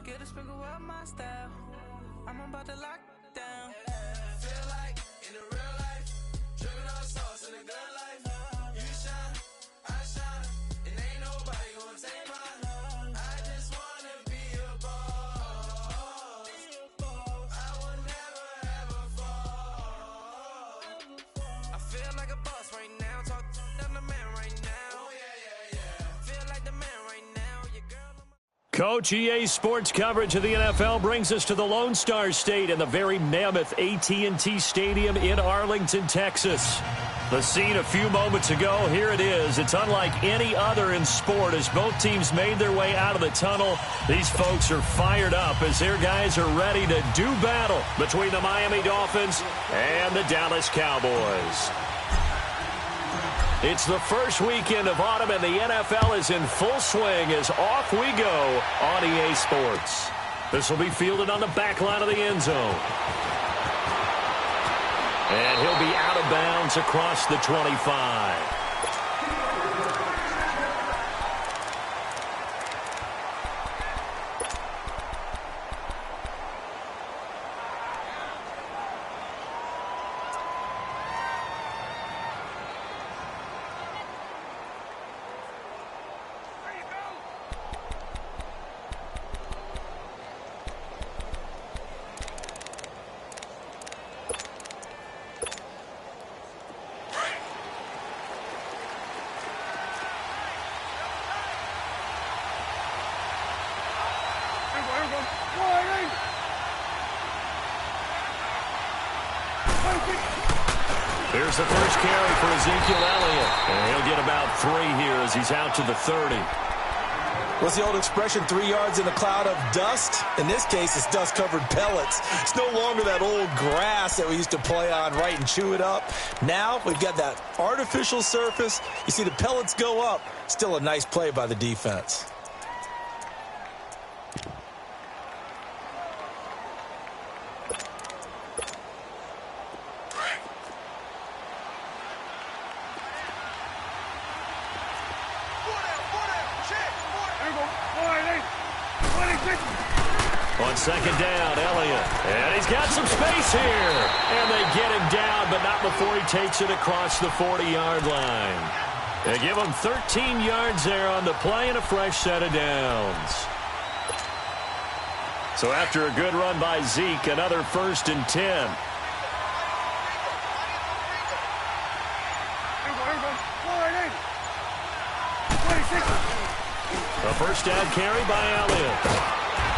Get a sprinkle up my style. I'm about to lock down. Feel like in the real life, dripping on sauce in the good life. You shine, I shine, and ain't nobody gonna take mine. I just wanna be a boss. I will never ever fall. I feel like a boss right now. Talk to the man right now. Oh yeah. Feel like the man right now. Your girl. Coach, EA Sports coverage of the NFL brings us to the Lone Star State in the very mammoth AT&T Stadium in Arlington, Texas. The scene a few moments ago, here it is. It's unlike any other in sport as both teams made their way out of the tunnel. These folks are fired up as their guys are ready to do battle between the Miami Dolphins and the Dallas Cowboys. It's the first weekend of autumn, and the NFL is in full swing as off we go on EA Sports. This will be fielded on the back line of the end zone. And he'll be out of bounds across the 25. Here's the first carry for Ezekiel Elliott. And he'll get about 3 here as he's out to the 30. What's the old expression, 3 yards in a cloud of dust? In this case, it's dust-covered pellets. It's no longer that old grass that we used to play on, right, and chew it up. Now we've got that artificial surface. You see the pellets go up. Still a nice play by the defense. On second down, Elliott. And he's got some space here. And they get him down, but not before he takes it across the 40-yard line. They give him 13 yards there on the play and a fresh set of downs. So after a good run by Zeke, another 1st and 10. A first down carry by Elliott.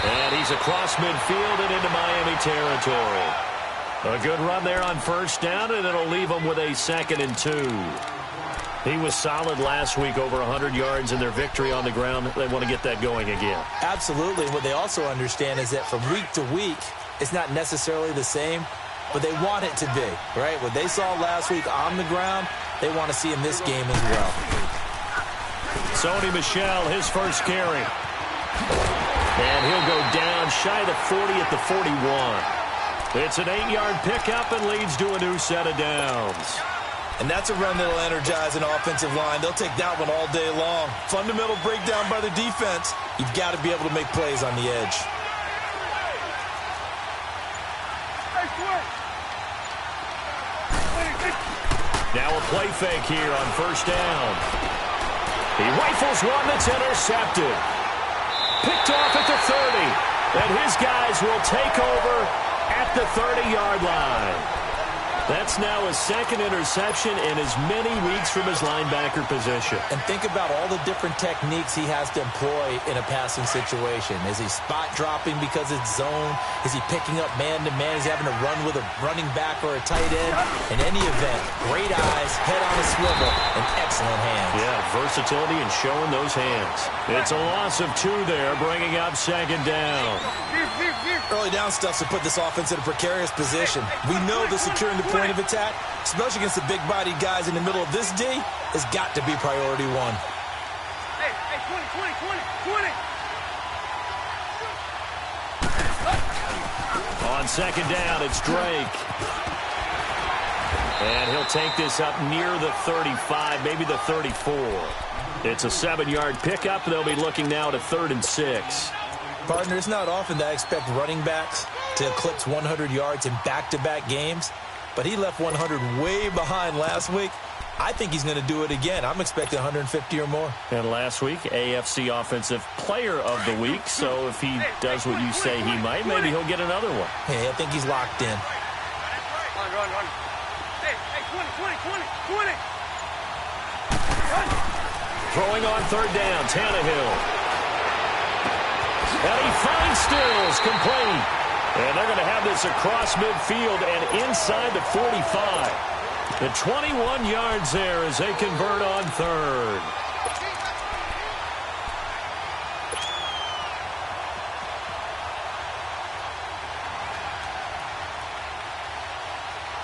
And he's across midfield and into Miami territory. A good run there on first down, and it'll leave them with a 2nd and 2. He was solid last week, over 100 yards in their victory on the ground. They want to get that going again. Absolutely. What they also understand is that from week to week, it's not necessarily the same, but they want it to be, right? What they saw last week on the ground, they want to see in this game as well. Sony Michel, his first carry. And he'll go down shy of the 40 at the 41. It's an 8-yard pickup and leads to a new set of downs. And that's a run that'll energize an offensive line. They'll take that one all day long. Fundamental breakdown by the defense. You've got to be able to make plays on the edge. Now a play fake here on first down. He rifles one that's intercepted. Picked off at the 30. And his guys will take over at the 30-yard line. That's now his 2nd interception in as many weeks from his linebacker position. And think about all the different techniques he has to employ in a passing situation. Is he spot dropping because it's zone? Is he picking up man-to-man? Is he having to run with a running back or a tight end? In any event, great eyes, head on a swivel, and excellent hands. Yeah, versatility and showing those hands. It's a loss of 2 there, bringing up 2nd down. Early down stuff to put this offense in a precarious position. We know that securing the point of attack, especially against the big-bodied guys in the middle of this D, has got to be priority 1. Hey, 20. On second down, it's Drake. And he'll take this up near the 35, maybe the 34. It's a 7-yard pickup. They'll be looking now to 3rd and 6. Partner, it's not often that I expect running backs to eclipse 100 yards in back-to-back games, but he left 100 way behind last week. I think he's going to do it again. I'm expecting 150 or more. And last week, AFC Offensive Player of the Week. So if he does what you say he might, maybe he'll get another one. Hey, I think he's locked in. Run. Hey, 20. Throwing on third down, Tannehill. And he finds Stills, complete. And they're going to have this across midfield and inside the 45. The 21 yards there as they convert on third.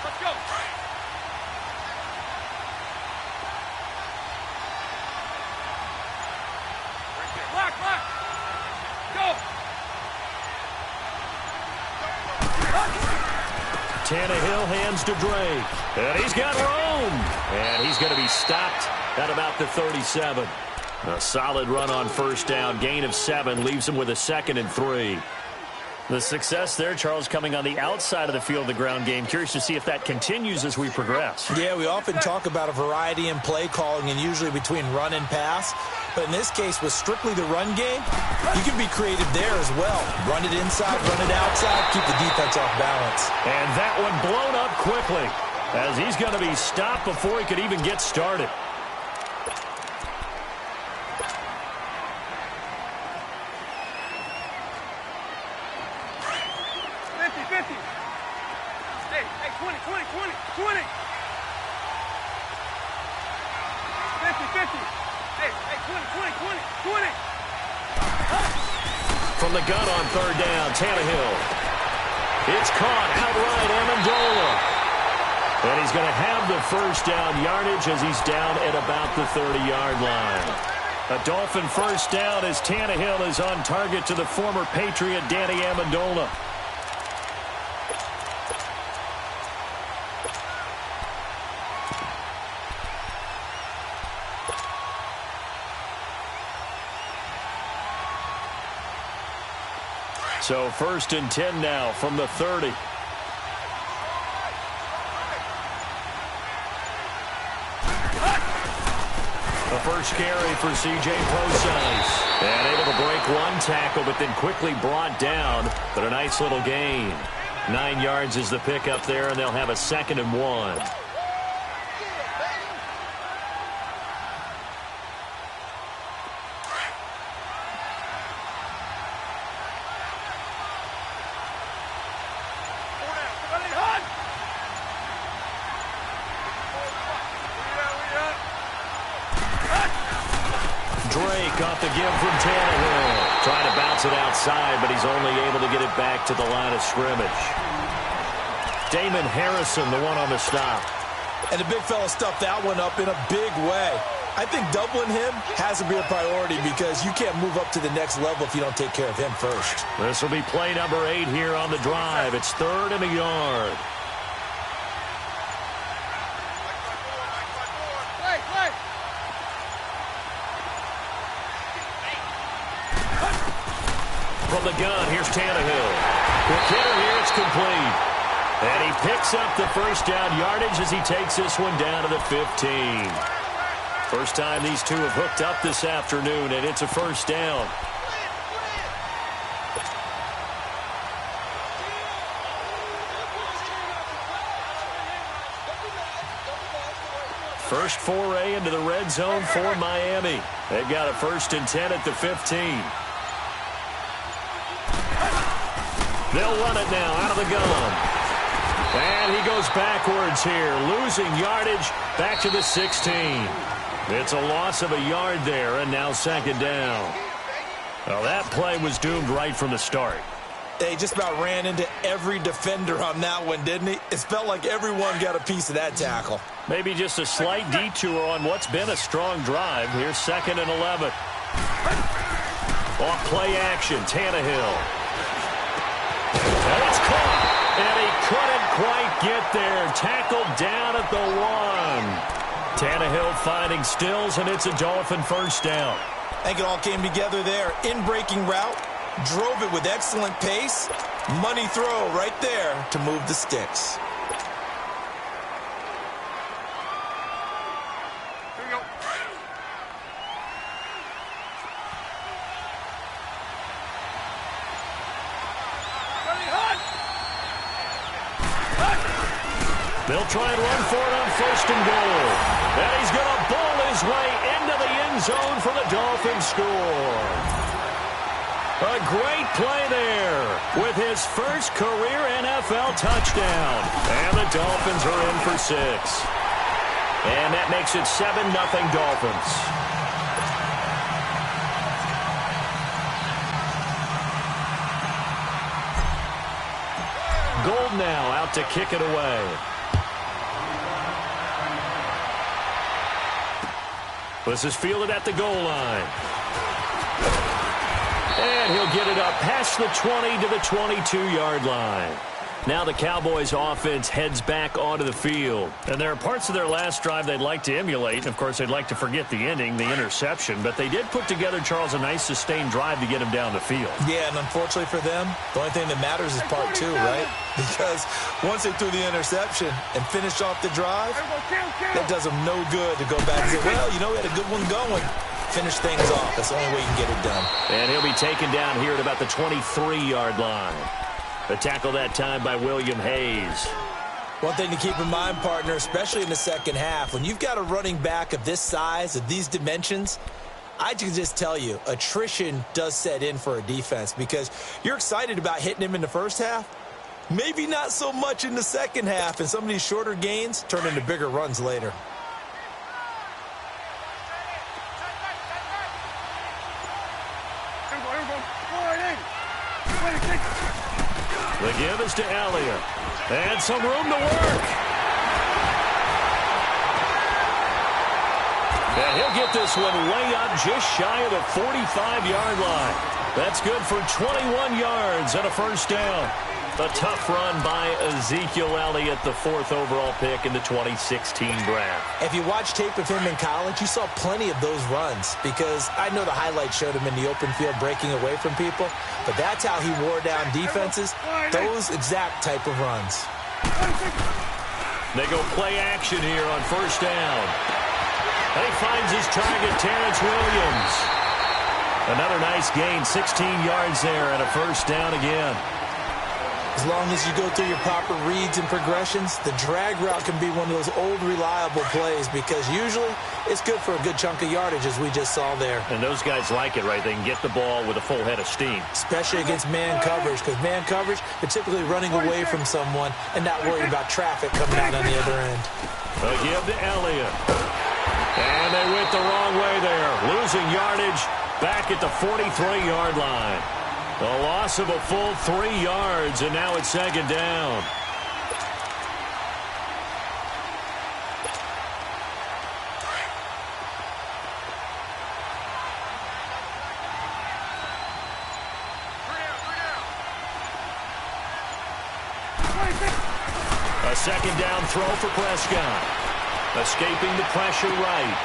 Let's go. Lock. Go. Tannehill hands to Drake. And he's got room. And he's going to be stopped at about the 37. A solid run on first down. Gain of 7 leaves him with a 2nd and 3. The success there, Charles, coming on the outside of the field of the ground game. Curious to see if that continues as we progress. Yeah, we often talk about a variety in play calling and usually between run and pass. But in this case, with strictly the run game, you can be creative there as well. Run it inside, run it outside, keep the defense off balance. And that one blown up quickly as he's going to be stopped before he could even get started. Hey, 20. 50. Hey, 20. From the gun on third down, Tannehill. It's caught outright, Amendola. And he's going to have the first down yardage as he's down at about the 30-yard line. A Dolphin first down as Tannehill is on target to the former Patriot Danny Amendola. So 1st and 10 now from the 30. The first carry for C.J. Prosise. And able to break one tackle, but then quickly brought down. But a nice little gain. 9 yards is the pickup there, and they'll have a 2nd and 1. Drake off the give from Tannehill. Trying to bounce it outside, but he's only able to get it back to the line of scrimmage. Damon Harrison, the one on the stop. And the big fella stuffed that one up in a big way. I think doubling him has to be a priority because you can't move up to the next level if you don't take care of him first. This will be play number 8 here on the drive. It's 3rd and a yard. From the gun, here's Tannehill. Quick hitter here, it's complete. And he picks up the first down yardage as he takes this one down to the 15. First time these two have hooked up this afternoon, and it's a first down. First foray into the red zone for Miami. They've got a 1st and 10 at the 15. They'll run it now out of the gun. And he goes backwards here, losing yardage back to the 16. It's a loss of a yard there, and now 2nd down. Well, that play was doomed right from the start. They just about ran into every defender on that one, didn't he? It felt like everyone got a piece of that tackle. Maybe just a slight detour on what's been a strong drive. Here's 2nd and 11. Off play action, Tannehill. And it's caught, and he couldn't quite get there. Tackled down at the 1. Tannehill finding Stills, and it's a Dolphin first down. I think it all came together there. In-breaking route, Drove it with excellent pace. Money throw right there to move the sticks. Here we go. They'll try and run for it on 1st and goal. And he's going to bowl his way into the end zone for the Dolphins score. A great play there with his first career NFL touchdown. And the Dolphins are in for 6. And that makes it 7-0 Dolphins. Gold now out to kick it away. This is fielded at the goal line. And he'll get it up past the 20 to the 22-yard line. Now the Cowboys offense heads back onto the field. And there are parts of their last drive they'd like to emulate. And, of course, they'd like to forget the ending, the interception. But they did put together, Charles, a nice sustained drive to get him down the field. Yeah, and unfortunately for them, the only thing that matters is part 2, right? Because once they threw the interception and finished off the drive, that does them no good to go back and say, well, you know, we had a good one going. Finish things off. That's the only way you can get it done. And he'll be taken down here at about the 23-yard line. A tackle that time by William Hayes. One thing to keep in mind, partner, especially in the second half, when you've got a running back of this size, of these dimensions, I can just tell you, attrition does set in for a defense because you're excited about hitting him in the first half. Maybe not so much in the second half, and some of these shorter gains turn into bigger runs later. The give is to Elliott. And some room to work. And he'll get this one way up just shy of the 45-yard line. That's good for 21 yards and a first down. A tough run by Ezekiel Elliott, the 4th overall pick in the 2016 draft. If you watch tape of him in college, you saw plenty of those runs because I know the highlights showed him in the open field breaking away from people, but that's how he wore down defenses, those exact type of runs. They go play action here on first down. And he finds his target, Terrence Williams. Another nice gain, 16 yards there and a first down again. As long as you go through your proper reads and progressions, the drag route can be one of those old reliable plays because usually it's good for a good chunk of yardage as we just saw there. And those guys like it, right? They can get the ball with a full head of steam. Especially against man coverage because man coverage, they're typically running away from someone and not worried about traffic coming out on the other end. A give to Elliott. And they went the wrong way there. Losing yardage back at the 43-yard line. A loss of a full 3 yards, and now it's second down. A second down throw for Prescott. Escaping the pressure right.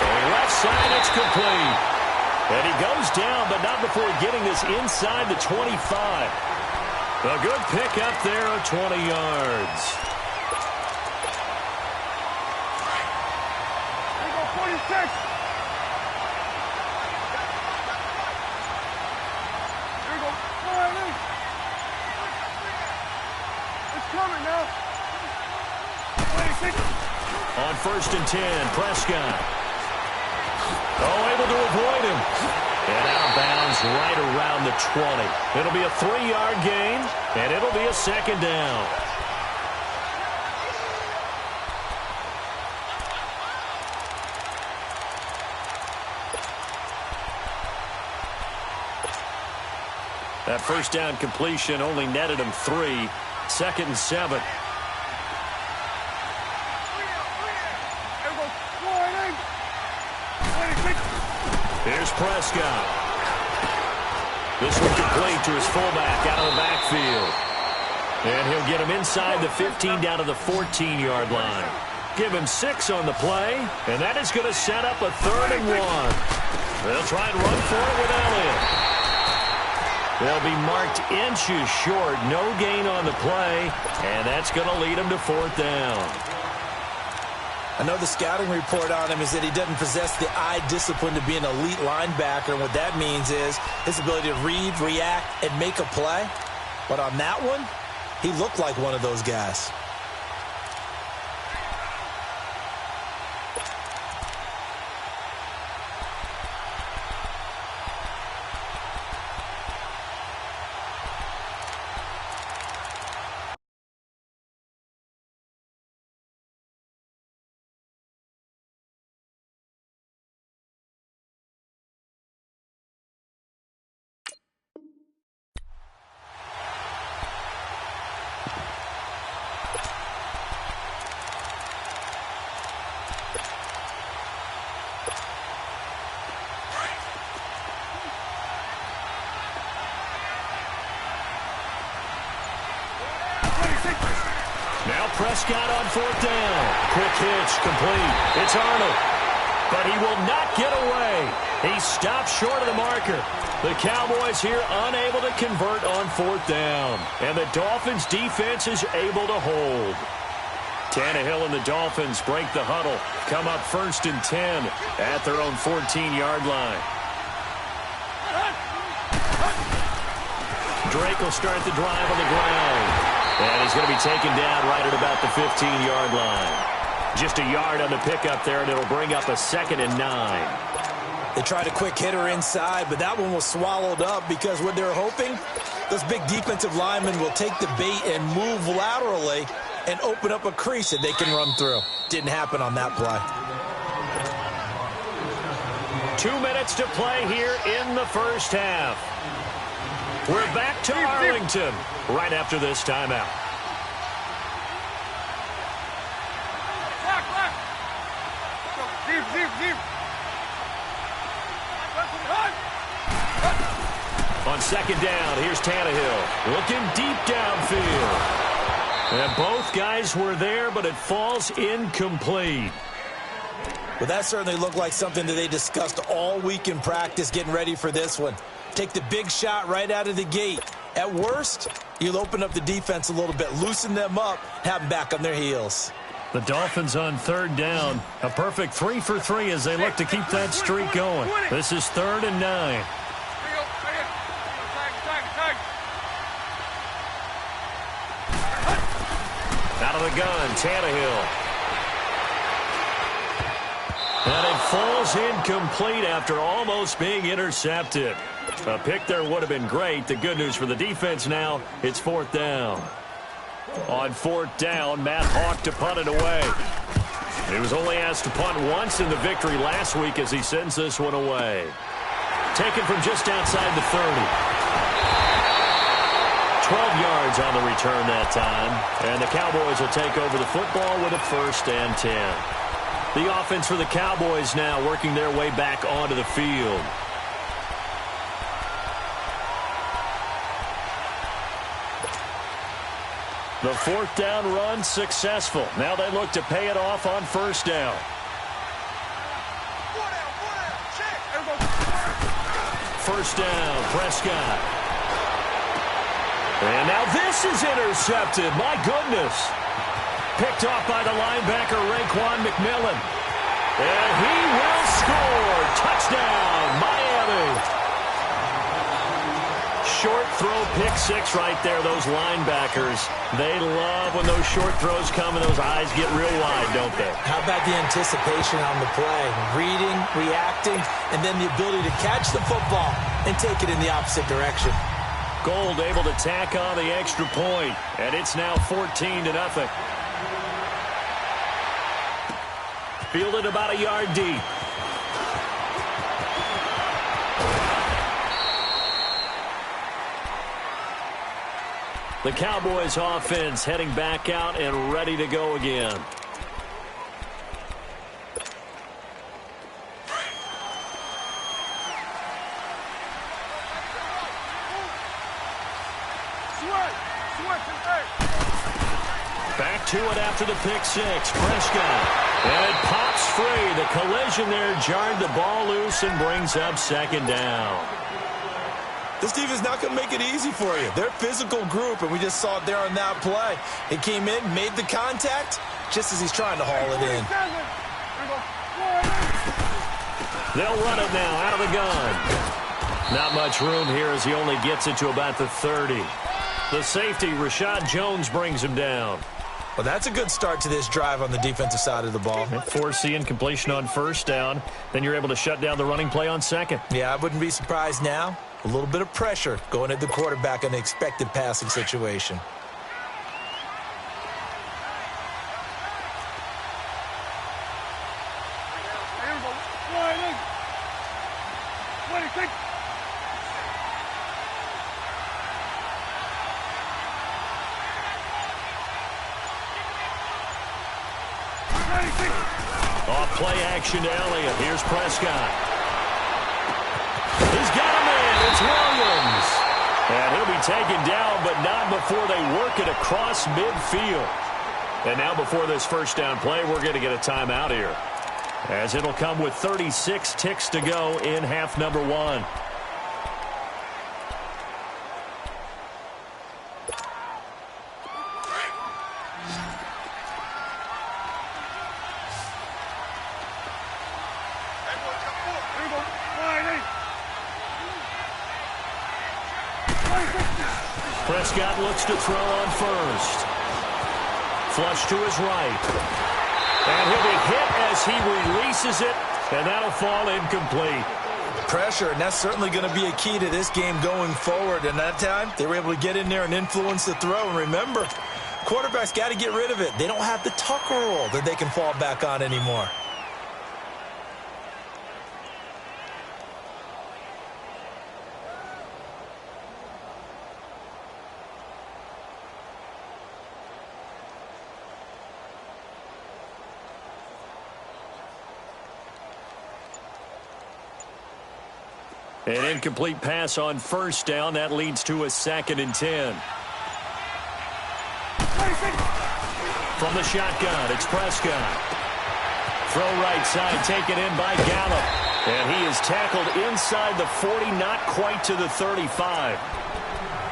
Going left side, it's complete. And he goes down, but not before getting this inside the 25. A good pick up there of 20 yards. There you go, 46. There you go, 40. It's coming now. 26. On 1st and 10, Prescott. Oh, able to avoid him. And out of bounds right around the 20. It'll be a 3-yard gain, and it'll be a second down. That first down completion only netted him 3. 2nd and 7. Here's Prescott. This one complete to his fullback out of the backfield. And he'll get him inside the 15 down to the 14-yard line. Give him 6 on the play, and that is going to set up a 3rd and 1. They'll try and run for it with Elliott. They'll be marked inches short. No gain on the play, and that's going to lead them to fourth down. I know the scouting report on him is that he doesn't possess the eye discipline to be an elite linebacker. And what that means is his ability to read, react, and make a play. But on that one, he looked like one of those guys. Now Prescott on fourth down. Quick hitch, complete. It's Arnold. But he will not get away. He stopped short of the marker. The Cowboys here unable to convert on fourth down. And the Dolphins defense is able to hold. Tannehill and the Dolphins break the huddle. Come up 1st and 10 at their own 14-yard line. Drake will start the drive on the ground. And he's going to be taken down right at about the 15-yard line. Just a yard on the pickup there, and it'll bring up a 2nd and 9. They tried a quick hitter inside, but that one was swallowed up because what they're hoping, those big defensive linemen will take the bait and move laterally and open up a crease that they can run through. Didn't happen on that play. 2 minutes to play here in the first half. We're back to Arlington right after this timeout. On 2nd down, here's Tannehill looking deep downfield. And both guys were there, but it falls incomplete. Well, that certainly looked like something that they discussed all week in practice getting ready for this one. Take the big shot right out of the gate. At worst, you'll open up the defense a little bit, loosen them up, have them back on their heels. The Dolphins on 3rd down. A perfect 3 for 3 as they look to keep that streak going. This is 3rd and 9. Out of the gun, Tannehill. And it falls incomplete after almost being intercepted. A pick there would have been great. The good news for the defense now, it's 4th down. On 4th down, Matt Hawk to punt it away. He was only asked to punt once in the victory last week as he sends this one away. Taken from just outside the 30. 12 yards on the return that time. And the Cowboys will take over the football with a 1st and 10. The offense for the Cowboys now working their way back onto the field. The 4th down run successful. Now they look to pay it off on 1st down. First down, Prescott. And now this is intercepted. My goodness. Picked off by the linebacker, Raekwon McMillan. And he will score. Touchdown, Miami. Short throw, pick 6 right there. Those linebackers, they love when those short throws come and those eyes get real wide, don't they? How about the anticipation on the play? Reading, reacting, and then the ability to catch the football and take it in the opposite direction. Gold able to tack on the extra point, and it's now 14-0. Fielded about a yard deep. The Cowboys offense heading back out and ready to go again. Back to it after the pick 6. Prescott. And it pops free. The collision there jarred the ball loose and brings up 2nd down. This defense is not going to make it easy for you. They're a physical group, and we just saw it there on that play. He came in, made the contact, just as he's trying to haul it in. They'll run it now out of the gun. Not much room here as he only gets it to about the 30. The safety, Rashad Jones, brings him down. Well, that's a good start to this drive on the defensive side of the ball. Force the incompletion on first down. Then you're able to shut down the running play on second. Yeah, I wouldn't be surprised now. A little bit of pressure going at the quarterback in the expected passing situation. Here we go. 26. Off play action to Elliott. Here's Prescott. He's got him in. It's Williams. And he'll be taken down, but not before they work it across midfield. And now before this first down play, we're going to get a timeout here, as it'll come with 36 ticks to go in half number 1. Prescott looks to throw on first. Flush to his right. And he'll be hit as he releases it, and that'll fall incomplete. Pressure, and that's certainly going to be a key to this game going forward. And that time, they were able to get in there and influence the throw. And remember, quarterbacks got to get rid of it. They don't have the Tucker rule that they can fall back on anymore. An incomplete pass on first down. That leads to a 2nd and 10. From the shotgun, it's Prescott. Throw right side, taken in by Gallup. And he is tackled inside the 40, not quite to the 35.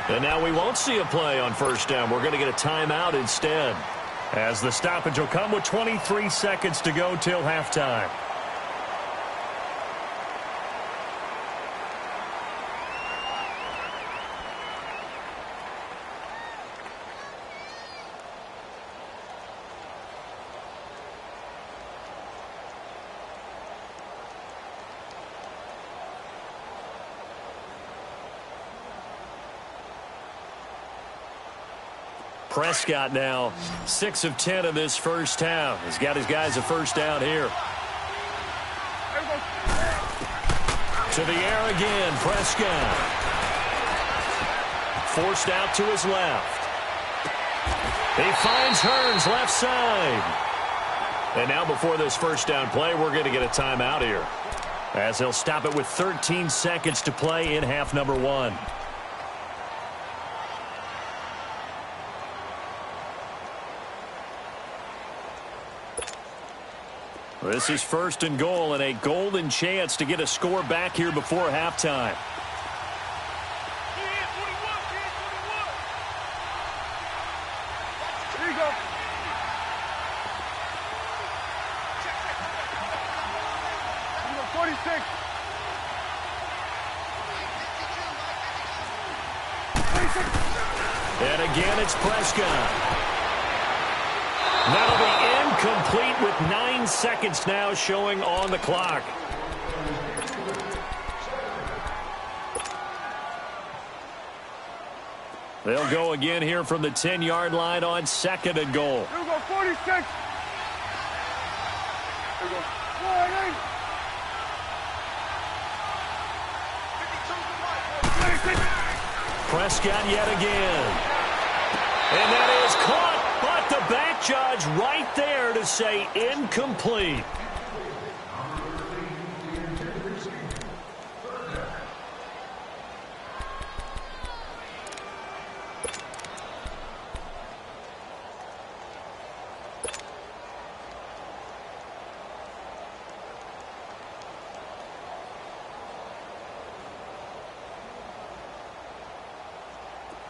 And now we won't see a play on first down. We're going to get a timeout instead, as the stoppage will come with 23 seconds to go till halftime. Prescott now 6 of 10 in this first half. He's got his guys a first down here. To the air again, Prescott. Forced out to his left. He finds Hearns left side. And now before this first down play, we're going to get a timeout here, as he'll stop it with 13 seconds to play in half number 1. This is 1st and goal, and a golden chance to get a score back here before halftime. Here you go. Here you go, 46. 26. And again, it's Prescott. That'll be incomplete with 9 seconds now showing on the clock. They'll go again here from the 10-yard line on 2nd and goal. Here we go, 46. Here we go, 48. 56. Prescott yet again. And that is caught. But the back judge right there to say incomplete.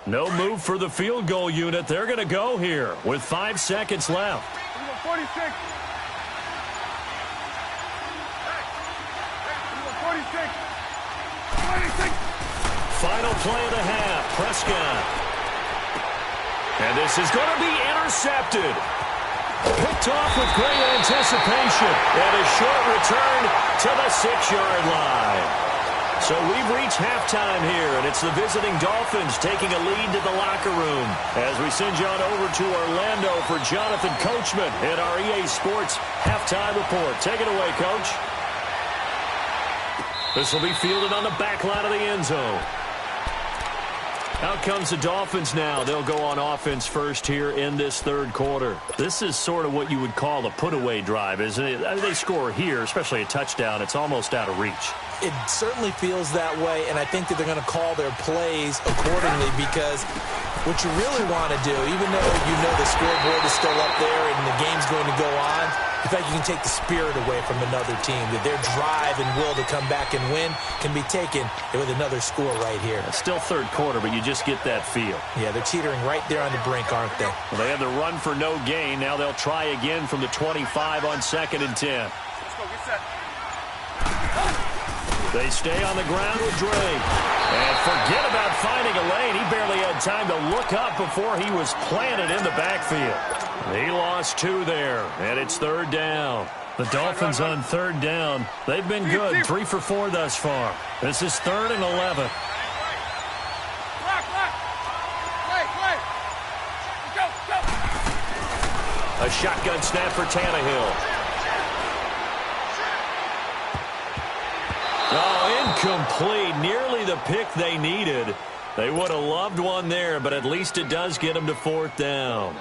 No move for the field goal unit. They're going to go here with 5 seconds left. 46. 46. Final play of the half. Prescott. And this is going to be intercepted. Picked off with great anticipation. And a short return to the 6-yard line. So we've reached halftime here, and it's the visiting Dolphins taking a lead to the locker room as we send you on over to Orlando for Jonathan Coachman in our EA Sports Halftime Report. Take it away, Coach. This will be fielded on the back line of the end zone. Out comes the Dolphins now. They'll go on offense first here in this third quarter. This is sort of what you would call a put-away drive, isn't it? I mean, they score here, especially a touchdown. It's almost out of reach. It certainly feels that way, and I think that they're going to call their plays accordingly because what you really want to do, even though you know the scoreboard is still up there and the game's going to go on, in fact, you can take the spirit away from another team. That their drive and will to come back and win can be taken with another score right here. It's still third quarter, but you just get that feel. Yeah, they're teetering right there on the brink, aren't they? Well, they had the run for no gain. Now they'll try again from the 25 on 2nd and 10. Let's go, get set. They stay on the ground with Drake. And forget about finding a lane. He barely had time to look up before he was planted in the backfield. He lost 2 there, and it's 3rd down. The Dolphins on 3rd down. They've been good, 3 for 4 thus far. This is 3rd and 11. Lock. Play. Go. A shotgun snap for Tannehill. Oh, incomplete. Nearly the pick they needed. They would have loved one there, but at least it does get them to 4th down.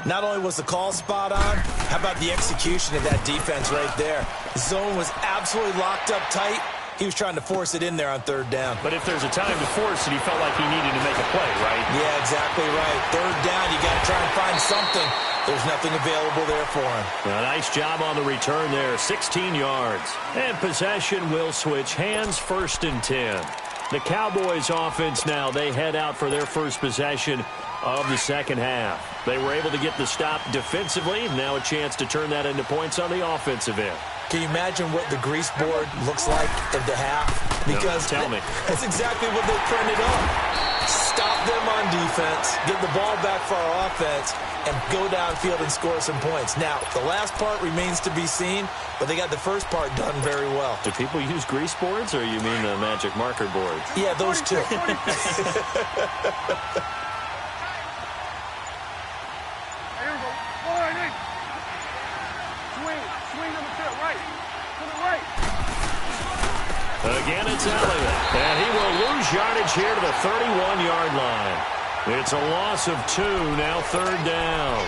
Not only was the call spot on, how about the execution of that defense right there? The zone was absolutely locked up tight. He was trying to force it in there on 3rd down. But if there's a time to force it, he felt like he needed to make a play, right? Yeah, exactly right. 3rd down, you got to try and find something. There's nothing available there for him. A nice job on the return there, 16 yards. And possession will switch hands, 1st and 10. The Cowboys offense now, they head out for their first possession of the second half. They were able to get the stop defensively. Now a chance to turn that into points on the offensive end. Can you imagine what the grease board looks like at the half? Because no, tell me. That's exactly what they printed up. Stop them on defense, get the ball back for our offense, and go downfield and score some points. Now, the last part remains to be seen, but they got the first part done very well. Do people use grease boards, or you mean the magic marker boards? Yeah, those two. Again, it's Elliott. And he will lose yardage here to the 31-yard line. It's a loss of 2, now 3rd down.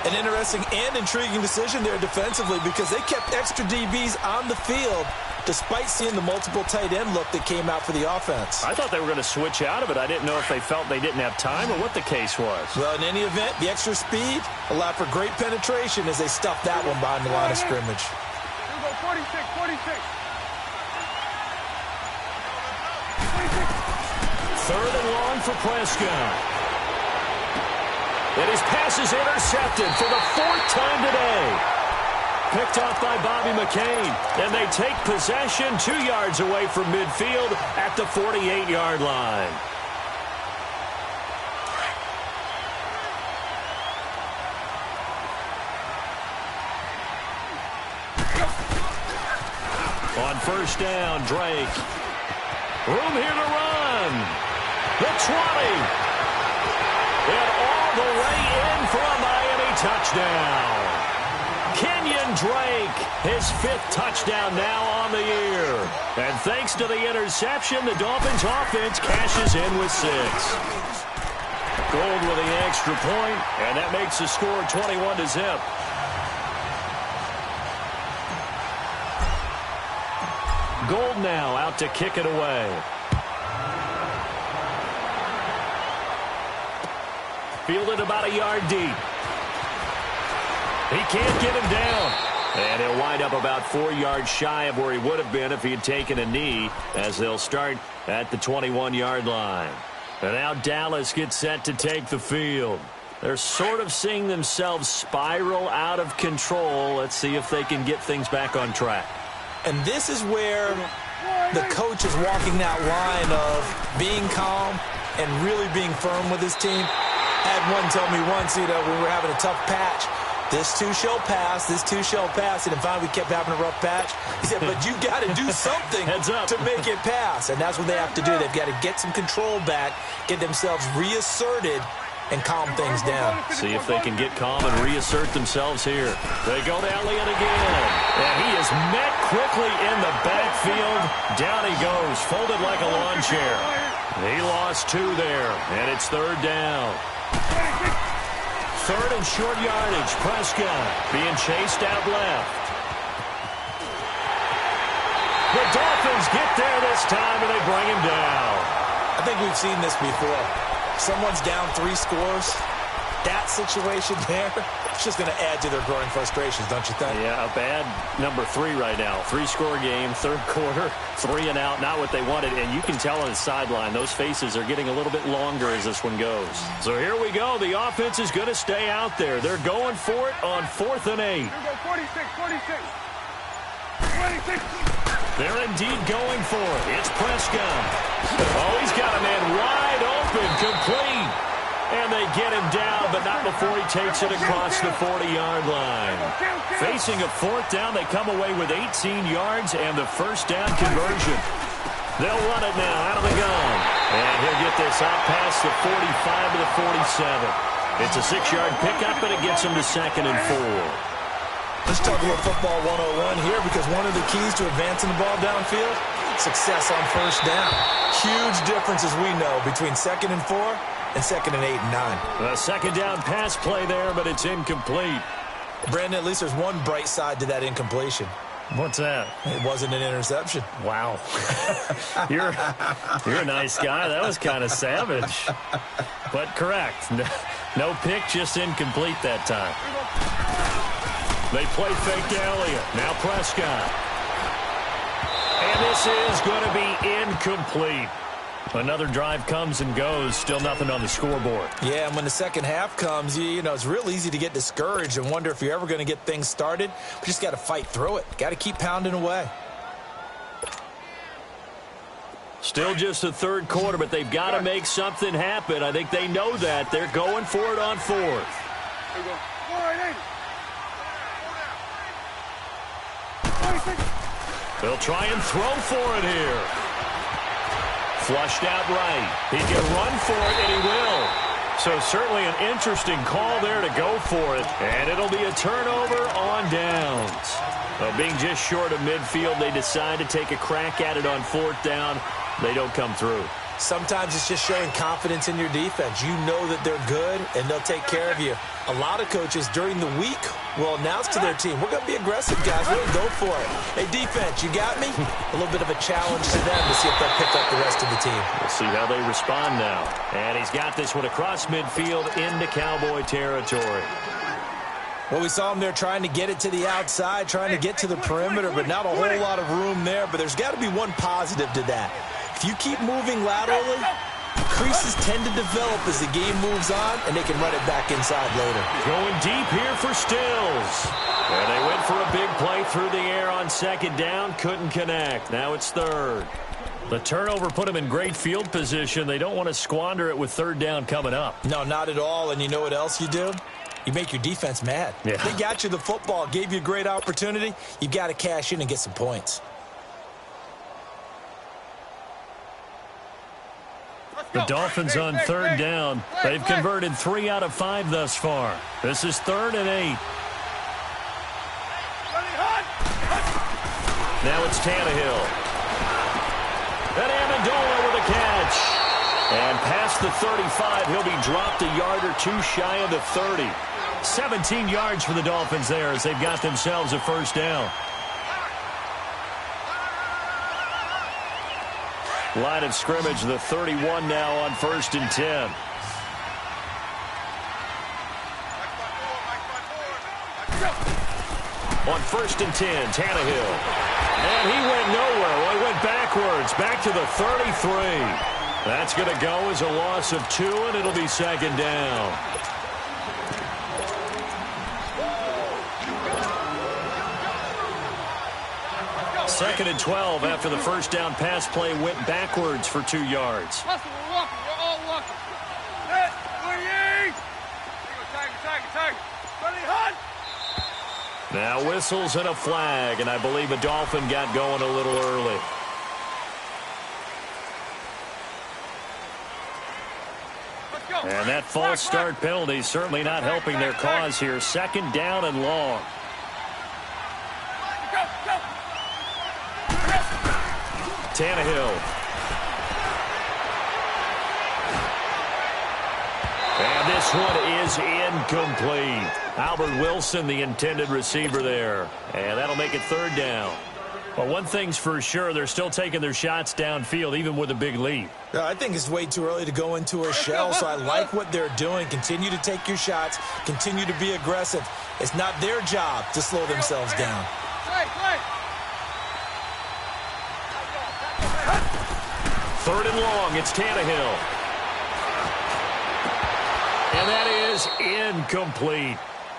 An interesting and intriguing decision there defensively because they kept extra DBs on the field despite seeing the multiple tight end look that came out for the offense. I thought they were going to switch out of it. I didn't know if they felt they didn't have time or what the case was. Well, in any event, the extra speed allowed for great penetration as they stuffed that one behind the line of scrimmage. Here we go, 46. 3rd and long for Prescott. And his pass is intercepted for the 4th time today. Picked off by Bobby McCain. And they take possession 2 yards away from midfield at the 48-yard line. On 1st down, Drake. Room here to run. The 20. And all the way in for a Miami touchdown. Kenyon Drake, his 5th touchdown now on the year. And thanks to the interception, the Dolphins offense cashes in with 6. Gold with the extra point, and that makes the score 21-0. Gold now out to kick it away. Fielded about a yard deep. He can't get him down. And he'll wind up about 4 yards shy of where he would have been if he had taken a knee, as they'll start at the 21-yard line. And now Dallas gets set to take the field. They're sort of seeing themselves spiral out of control. Let's see if they can get things back on track. And this is where the coach is walking that line of being calm and really being firm with his team. I had one tell me once, when we were having a tough patch, this too shall pass, this too shall pass. And finally we kept having a rough patch. He said, but you got to do something to make it pass. And that's what they have to do. They've got to get some control back, get themselves reasserted, and calm things down. See if they can get calm and reassert themselves here. They go to Elliott again. And he is met quickly in the backfield. Down he goes, folded like a lawn chair. He lost 2 there, and it's third down. Third and short yardage. Prescott being chased out left. The Dolphins get there this time, and they bring him down. I think we've seen this before. Someone's down 3 scores. That situation there, it's just going to add to their growing frustrations, don't you think? Yeah, a bad number 3 right now. 3-score game, third quarter, 3 and out, not what they wanted. And you can tell on the sideline, those faces are getting a little bit longer as this one goes. So here we go. The offense is going to stay out there. They're going for it on 4th and 8. 46. They're indeed going for it. It's Prescott. Oh, he's got a man wide open, complete. And they get him down, but not before he takes it across the 40-yard line. Facing a 4th down, they come away with 18 yards and the first down conversion. They'll run it now out of the gun. And he'll get this out past the 45 to the 47. It's a 6-yard pickup, and it gets him to 2nd and 4. Let's talk a little football 101 here, because one of the keys to advancing the ball downfield, success on first down. Huge difference, as we know, between 2nd and 4 and 2nd and 8 and 9. A 2nd down pass play there, but it's incomplete. Brandon, at least there's one bright side to that incompletion. What's that? It wasn't an interception. Wow. You're a nice guy. That was kind of savage. But correct. No pick, just incomplete that time. They play fake to Elliott. Now Prescott. And this is going to be incomplete. Another drive comes and goes. Still nothing on the scoreboard. Yeah, and when the second half comes, you know, it's real easy to get discouraged and wonder if you're ever going to get things started. We just got to fight through it. Got to keep pounding away. Still just the third quarter, but they've got to make something happen. I think they know that. They're going for it on 4th. They'll try and throw for it here. Flushed out right. He can run for it, and he will. So certainly an interesting call there to go for it. And it'll be a turnover on downs. Being just short of midfield, they decide to take a crack at it on 4th down. They don't come through. Sometimes it's just showing confidence in your defense. You know that they're good, and they'll take care of you. A lot of coaches during the week will announce to their team, we're going to be aggressive, guys. Really go for it. Hey, defense, you got me? A little bit of a challenge to them to see if they'll pick up the rest of the team. We'll see how they respond now. And he's got this one across midfield into Cowboy territory. Well, we saw him there trying to get it to the outside, trying to get to the perimeter, but not a whole lot of room there. But there's got to be one positive to that. If you keep moving laterally, creases tend to develop as the game moves on, and they can run it back inside later. Going deep here for Stills. And they went for a big play through the air on 2nd down. Couldn't connect. Now it's 3rd. The turnover put them in great field position. They don't want to squander it with 3rd down coming up. No, not at all. And you know what else you do? You make your defense mad. Yeah. They got you the football, gave you a great opportunity. You've got to cash in and get some points. The Dolphins on 3rd down. They've converted 3 out of 5 thus far. This is 3rd and 8. Now it's Tannehill. And Amendola with a catch. And past the 35, he'll be dropped a yard or 2 shy of the 30. 17 yards for the Dolphins there as they've got themselves a first down. Line of scrimmage, the 31 now on 1st and 10. On 1st and 10, Tannehill. And he went nowhere. Well, he went backwards, back to the 33. That's going to go as a loss of 2, and it'll be second down. Second and 12 after the first down pass play went backwards for 2 yards. Hustle, we're walking. We're all walking. Tag. Ready, hunt! Now whistles and a flag, and I believe a Dolphin got going a little early. Let's go. And that false start penalty certainly not helping their cause here. Second down and long. Go. Tannehill. And this one is incomplete. Albert Wilson, the intended receiver there. And that'll make it third down. Well, one thing's for sure, they're still taking their shots downfield, even with a big lead. Yeah, I think it's way too early to go into a shell, so I like what they're doing. Continue to take your shots. Continue to be aggressive. It's not their job to slow themselves down. Third and long, it's Tannehill. And that is incomplete.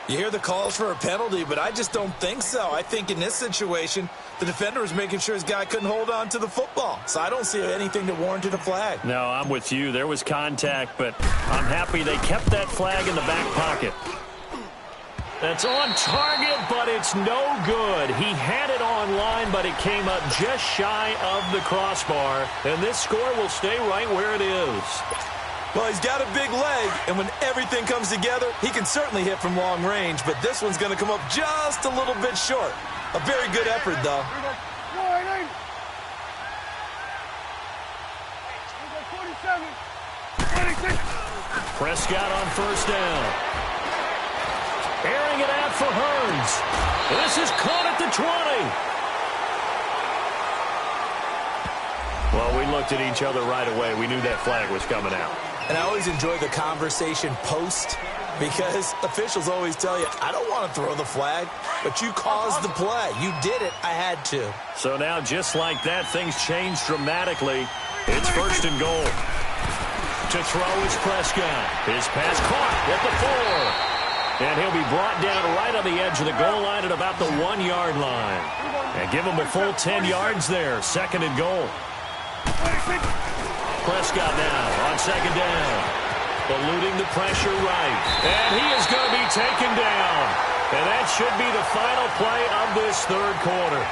You hear the calls for a penalty, but I just don't think so. I think in this situation, the defender was making sure his guy couldn't hold on to the football. So I don't see anything that warranted a flag. No, I'm with you. There was contact, but I'm happy they kept that flag in the back pocket. That's on target, but it's no good. He had it on line, but it came up just shy of the crossbar. And this score will stay right where it is. Well, he's got a big leg, and when everything comes together, he can certainly hit from long range, but this one's going to come up just a little bit short. A very good effort, though. Prescott on first down. Airing it out for Hearns. This is caught at the 20. Well, we looked at each other right away. We knew that flag was coming out. And I always enjoy the conversation post because officials always tell you, I don't want to throw the flag, but you caused the play. You did it. I had to. So now, just like that, things change dramatically. It's first and goal. To throw is Prescott. His pass caught at the 4. And he'll be brought down right on the edge of the goal line at about the 1-yard line. And give him a full 10 yards there. Second and goal. Prescott now on second down. Eluding the pressure right. And he is going to be taken down. And that should be the final play of this third quarter.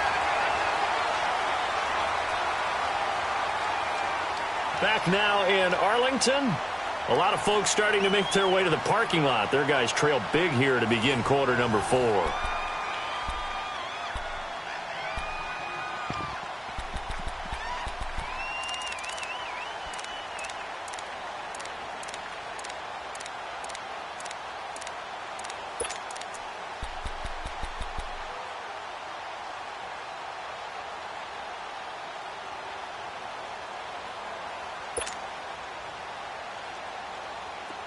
Back now in Arlington. A lot of folks starting to make their way to the parking lot. Their guys trail big here to begin quarter number 4.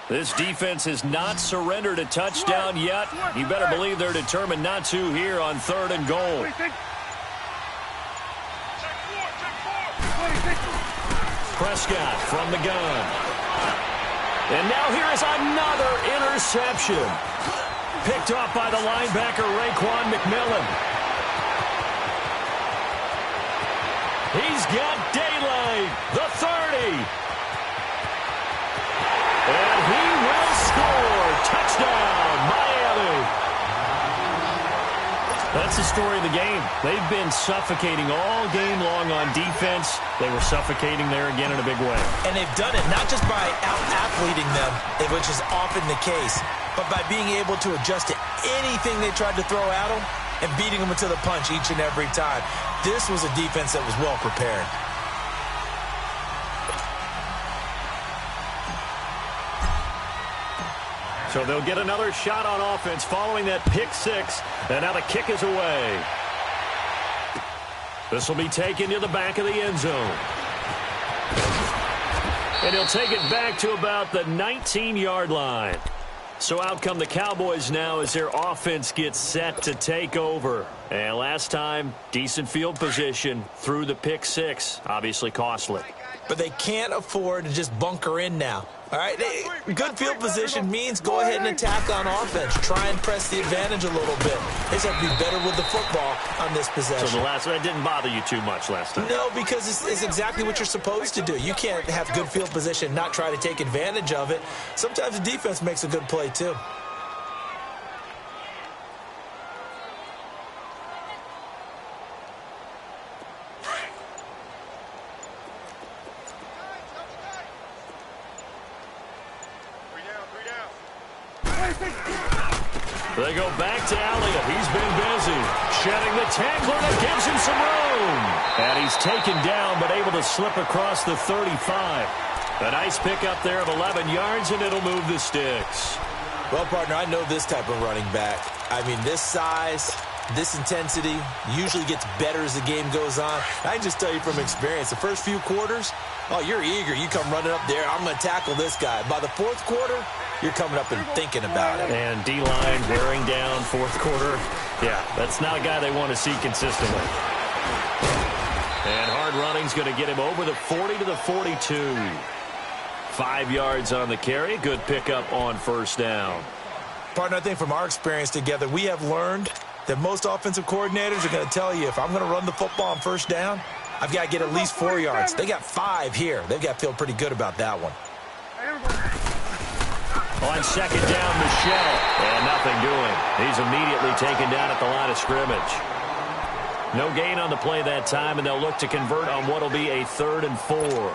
This defense has not surrendered a touchdown yet. You better believe they're determined not to here on third and goal. Prescott from the gun. And now here is another interception. Picked off by the linebacker, Raekwon McMillan. He's got daylight. The 30. And he will score. Touchdown, Miami. That's the story of the game. They've been suffocating all game long on defense. They were suffocating there again in a big way. And they've done it not just by out-athleting them, which is often the case, but by being able to adjust to anything they tried to throw at them and beating them to the punch each and every time. This was a defense that was well prepared. So they'll get another shot on offense following that pick 6. And now the kick is away. This will be taken to the back of the end zone. And he'll take it back to about the 19-yard line. So out come the Cowboys now as their offense gets set to take over. And last time, decent field position through the pick six. Obviously costly. But they can't afford to just bunker in now. All right, good field position means go ahead and attack on offense. Try and press the advantage a little bit. They just have to be better with the football on this possession. So the last one didn't bother you too much last time? No, because it's exactly what you're supposed to do. You can't have good field position and not try to take advantage of it. Sometimes the defense makes a good play, too. They go back to Elliott. He's been busy. Shedding the tackler that gives him some room. And he's taken down, but able to slip across the 35. A nice pickup there of 11 yards, and it'll move the sticks. Well, partner, I know this type of running back. I mean, this size, this intensity usually gets better as the game goes on. I can just tell you from experience, the first few quarters, oh, you're eager. You come running up there, I'm going to tackle this guy. By the fourth quarter, you're coming up and thinking about it. And D-line bearing down fourth quarter. Yeah, that's not a guy they want to see consistently. And hard running's going to get him over the 40 to the 42. 5 yards on the carry. Good pickup on first down. Partner, I think from our experience together, we have learned that most offensive coordinators are going to tell you if I'm going to run the football on first down, I've got to get at least 4 yards. They got 5 here. They've got to feel pretty good about that one. On second down, Michelle. And nothing doing. He's immediately taken down at the line of scrimmage. No gain on the play that time, and they'll look to convert on what will be a 3rd and 4.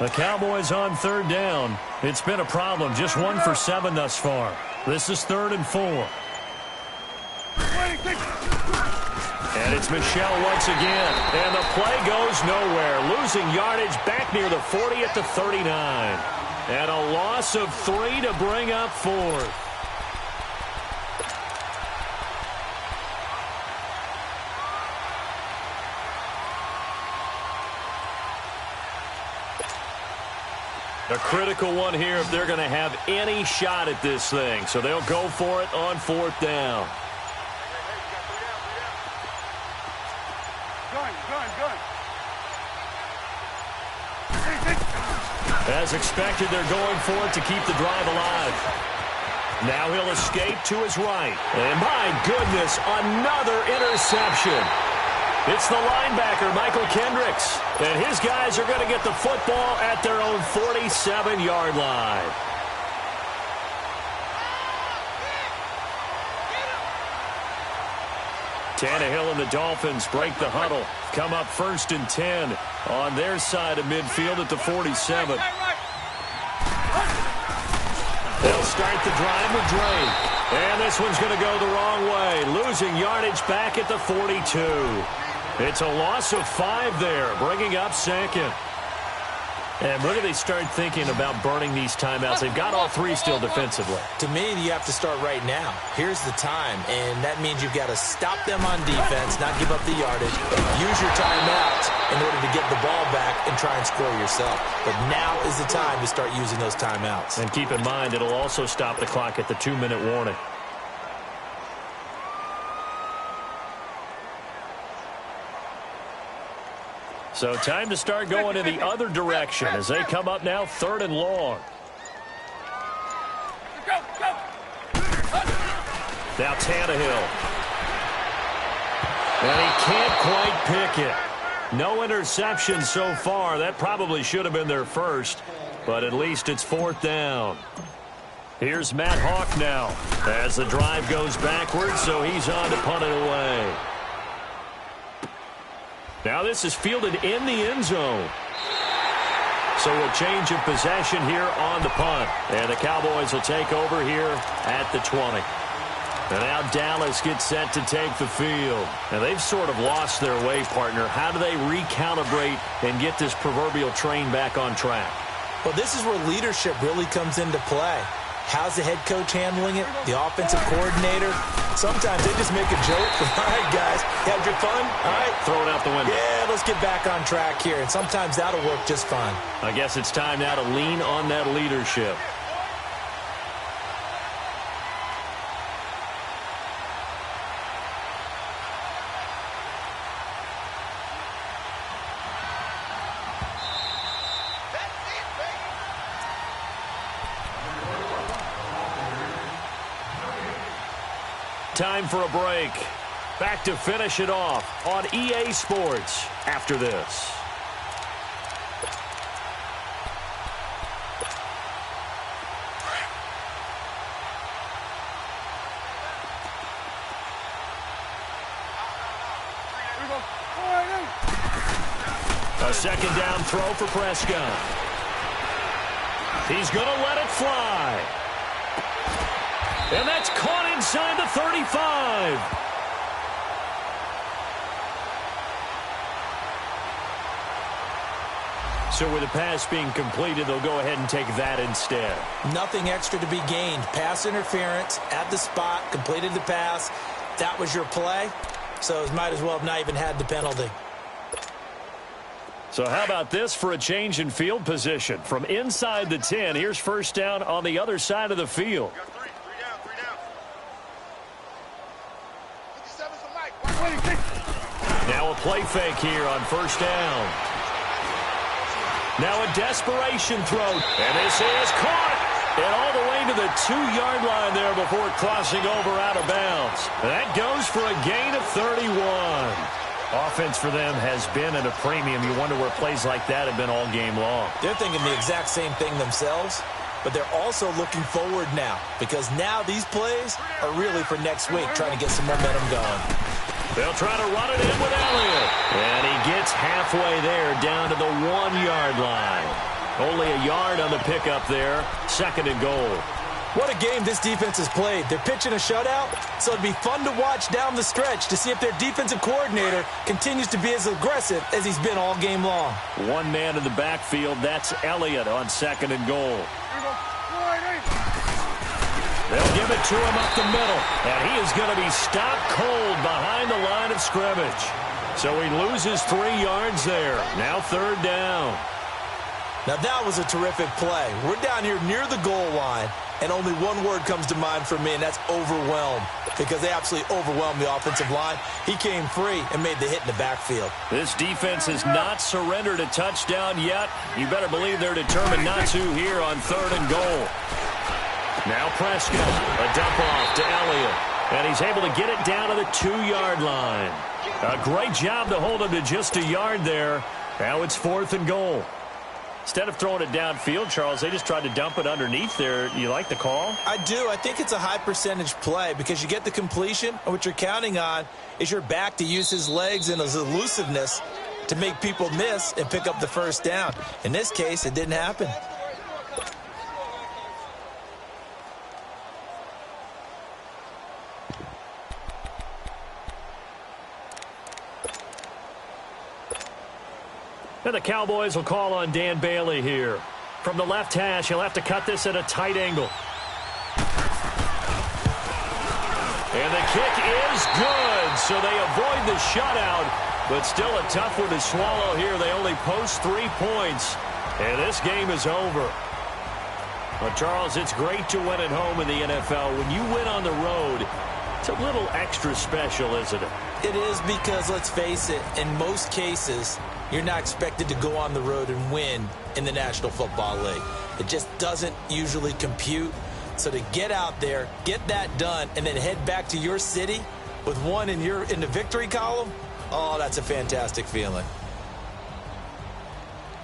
The Cowboys on third down. It's been a problem. Just 1 for 7 thus far. This is 3rd and 4. And it's Michelle once again. And the play goes nowhere. Losing yardage back near the 40 at the 39. And a loss of 3 to bring up 4th. A critical one here if they're going to have any shot at this thing. So they'll go for it on 4th down. As expected, they're going for it to keep the drive alive. Now he'll escape to his right. And my goodness, another interception. It's the linebacker, Michael Kendricks. And his guys are going to get the football at their own 47-yard line. Tannehill and the Dolphins break the huddle. Come up 1st and 10 on their side of midfield at the 47. They'll start the drive with Drake. And this one's going to go the wrong way. Losing yardage back at the 42. It's a loss of 5 there, bringing up 2nd. And when do they start thinking about burning these timeouts? They've got all 3 still defensively. To me, you have to start right now. Here's the time, and that means you've got to stop them on defense, not give up the yardage. Use your timeout in order to get the ball back and try and score yourself. But now is the time to start using those timeouts. And keep in mind, it'll also stop the clock at the 2-minute warning. So time to start going in the other direction as they come up now 3rd and long. Now Tannehill. And he can't quite pick it. No interception so far. That probably should have been their first, but at least it's 4th down. Here's Matt Hawk now as the drive goes backwards, so he's on to punt it away. Now this is fielded in the end zone. So a change of possession here on the punt. And the Cowboys will take over here at the 20. And now Dallas gets set to take the field. And they've sort of lost their way, partner. How do they recalibrate and get this proverbial train back on track? Well, this is where leadership really comes into play. How's the head coach handling it? The offensive coordinator? Sometimes they just make a joke. All right, guys, had your fun? All right. Throw it out the window. Yeah, let's get back on track here. And sometimes that'll work just fine. I guess it's time now to lean on that leadership. Time for a break. Back to finish it off on EA Sports after this. A second down throw for Prescott. He's going to let it fly. And that's caught inside the 35. So with the pass being completed, they'll go ahead and take that instead. Nothing extra to be gained. Pass interference at the spot, completed the pass. That was your play, so it might as well have not even had the penalty. So how about this for a change in field position? From inside the 10, here's first down on the other side of the field. Now a play fake here on first down. Now a desperation throw, and this is caught. And all the way to the 2-yard line there before crossing over out of bounds. That goes for a gain of 31. Offense for them has been at a premium. You wonder where plays like that have been all game long. They're thinking the exact same thing themselves, but they're also looking forward now because now these plays are really for next week, trying to get some momentum going. They'll try to run it in with Elliott. And he gets halfway there down to the 1-yard line. Only a yard on the pickup there. Second and goal. What a game this defense has played. They're pitching a shutout, so it'd be fun to watch down the stretch to see if their defensive coordinator continues to be as aggressive as he's been all game long. One man in the backfield. That's Elliott on second and goal. They'll give it to him up the middle, and he is going to be stopped cold behind the line of scrimmage. So he loses 3 yards there. Now third down. Now that was a terrific play. We're down here near the goal line, and only one word comes to mind for me, and that's overwhelmed, because they absolutely overwhelmed the offensive line. He came free and made the hit in the backfield. This defense has not surrendered a touchdown yet. You better believe they're determined not to here on third and goal. Now Prescott, a dump off to Elliott, and he's able to get it down to the 2-yard line. A great job to hold him to just a yard there. Now it's fourth and goal. Instead of throwing it downfield, Charles, they just tried to dump it underneath there. You like the call? I do. I think it's a high percentage play because you get the completion, and what you're counting on is your back to use his legs and his elusiveness to make people miss and pick up the first down. In this case, it didn't happen. And the Cowboys will call on Dan Bailey here. From the left hash, he'll have to cut this at a tight angle. And the kick is good, so they avoid the shutout, but still a tough one to swallow here. They only post 3 points, and this game is over. But, Charles, it's great to win at home in the NFL. When you win on the road, it's a little extra special, isn't it? It is because, let's face it, in most cases, you're not expected to go on the road and win in the National Football League. It just doesn't usually compute. So to get out there, get that done, and then head back to your city with one in the victory column, oh, that's a fantastic feeling.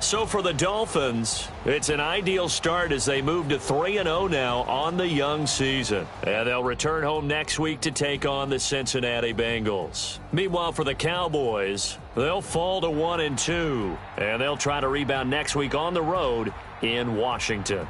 So for the Dolphins, it's an ideal start as they move to 3-0 now on the young season. And they'll return home next week to take on the Cincinnati Bengals. Meanwhile, for the Cowboys, they'll fall to 1-2. And they'll try to rebound next week on the road in Washington.